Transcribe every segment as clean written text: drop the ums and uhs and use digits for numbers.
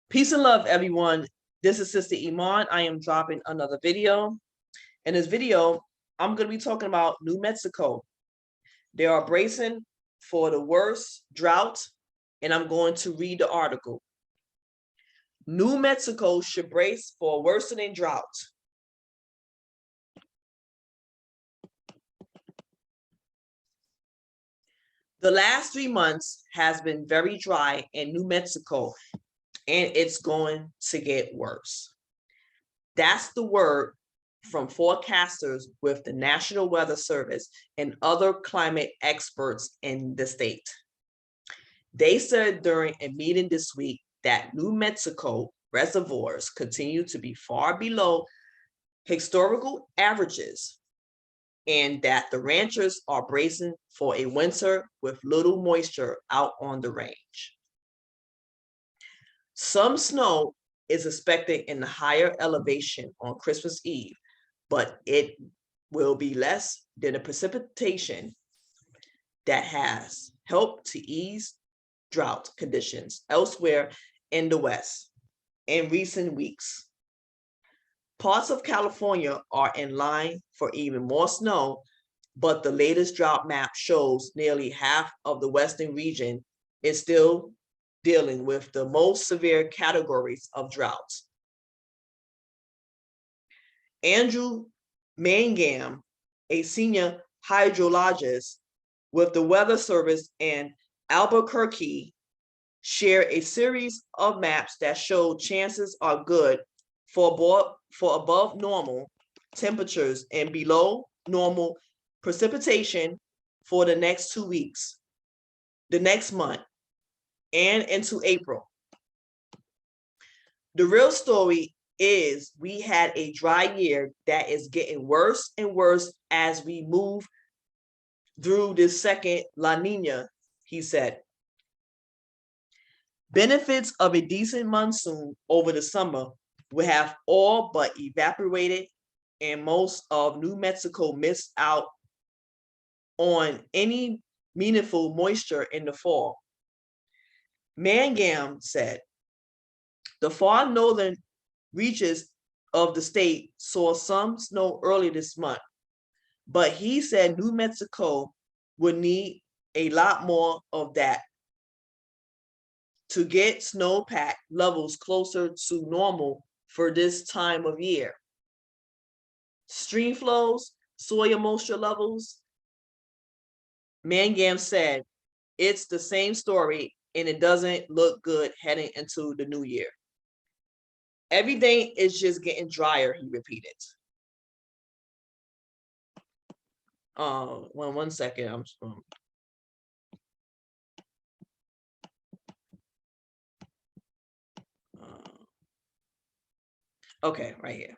Peace and love, everyone. This is Sister Iman. I am dropping another video. In this video, I'm going to be talking about New Mexico. They are bracing for the worst drought, and I'm going to read the article. New Mexico should brace for a worsening drought. The last 3 months has been very dry in New Mexico, and it's going to get worse. That's the word from forecasters with the National Weather Service and other climate experts in the state. They said during a meeting this week that New Mexico reservoirs continue to be far below historical averages and that the ranchers are bracing for a winter with little moisture out on the range. Some snow is expected in the higher elevation on Christmas Eve, but it will be less than the precipitation that has helped to ease drought conditions elsewhere in the West in recent weeks. Parts of California are in line for even more snow, but the latest drought map shows nearly half of the western region is still dealing with the most severe categories of droughts. Andrew Mangum, a senior hydrologist with the Weather Service in Albuquerque, shared a series of maps that show chances are good for above normal temperatures and below normal precipitation for the next 2 weeks, the next month, and into April. The real story is we had a dry year that is getting worse and worse as we move through this second La Nina, he said. Benefits of a decent monsoon over the summer will have all but evaporated, and most of New Mexico missed out on any meaningful moisture in the fall. Mangum said, the far northern reaches of the state saw some snow early this month, but he said New Mexico would need a lot more of that to get snowpack levels closer to normal for this time of year. Stream flows, soil moisture levels, Mangum said, it's the same story and it doesn't look good heading into the new year. Everything is just getting drier, he repeated. One second. I'm just okay, right here.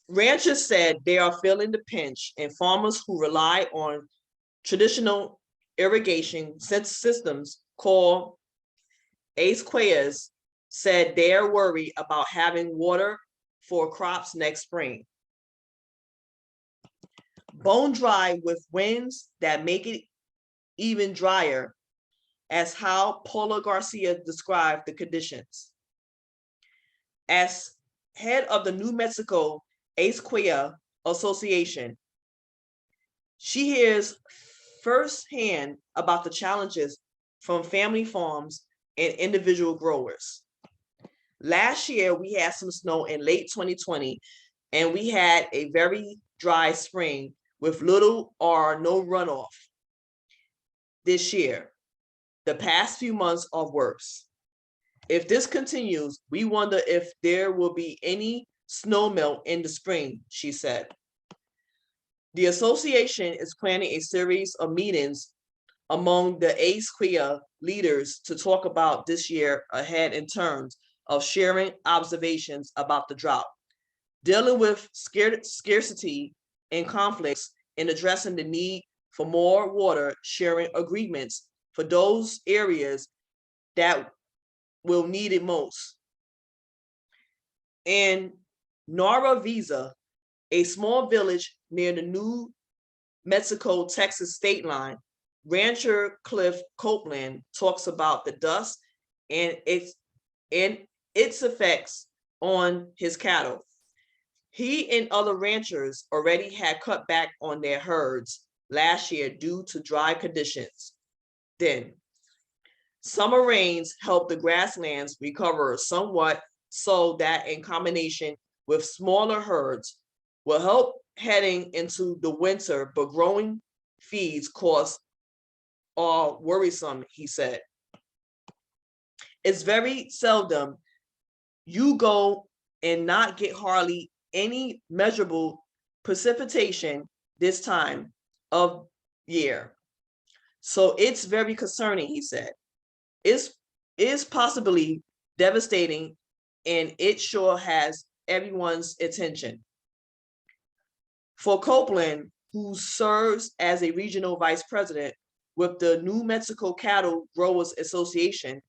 Ranchers said they are feeling the pinch, and farmers who rely on traditional irrigation systems called acequias said they are worried about having water for crops next spring. Bone dry with winds that make it even drier, as how Paula Garcia described the conditions. As head of the New Mexico Acequia Association, she hears firsthand about the challenges from family farms and individual growers. Last year, we had some snow in late 2020, and we had a very dry spring with little or no runoff. This year, the past few months are worse. If this continues, we wonder if there will be any snow melt in the spring, she said. The association is planning a series of meetings among the ACEQUIA leaders to talk about this year ahead in terms of sharing observations about the drought, dealing with scarcity and conflicts, and addressing the need for more water sharing agreements for those areas that will need it most. In Nara Visa, a small village near the New Mexico-Texas state line, rancher Cliff Copeland talks about the dust and its effects on his cattle. He and other ranchers already had cut back on their herds last year due to dry conditions. Then, summer rains helped the grasslands recover somewhat, so that in combination with smaller herds will help heading into the winter, but growing feeds costs are worrisome, he said. It's very seldom you go and not get hardly any measurable precipitation this time of year. So it's very concerning, he said. It's possibly devastating, and it sure has everyone's attention. For Copeland, who serves as a regional vice president with the New Mexico Cattle Growers Association,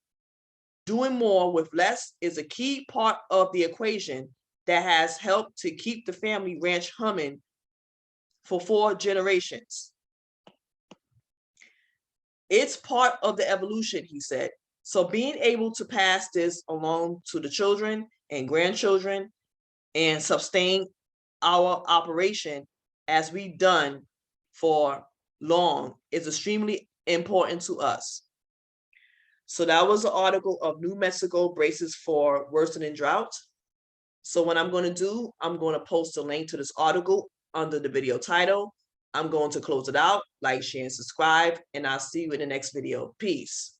doing more with less is a key part of the equation that has helped to keep the family ranch humming for 4 generations. It's part of the evolution, he said. So being able to pass this along to the children and grandchildren and sustain our operation as we've done for long is extremely important to us. So that was the article of New Mexico braces for worsening drought. So what I'm going to do, I'm going to post a link to this article under the video title. I'm going to close it out, like, share, and subscribe, and I'll see you in the next video. Peace.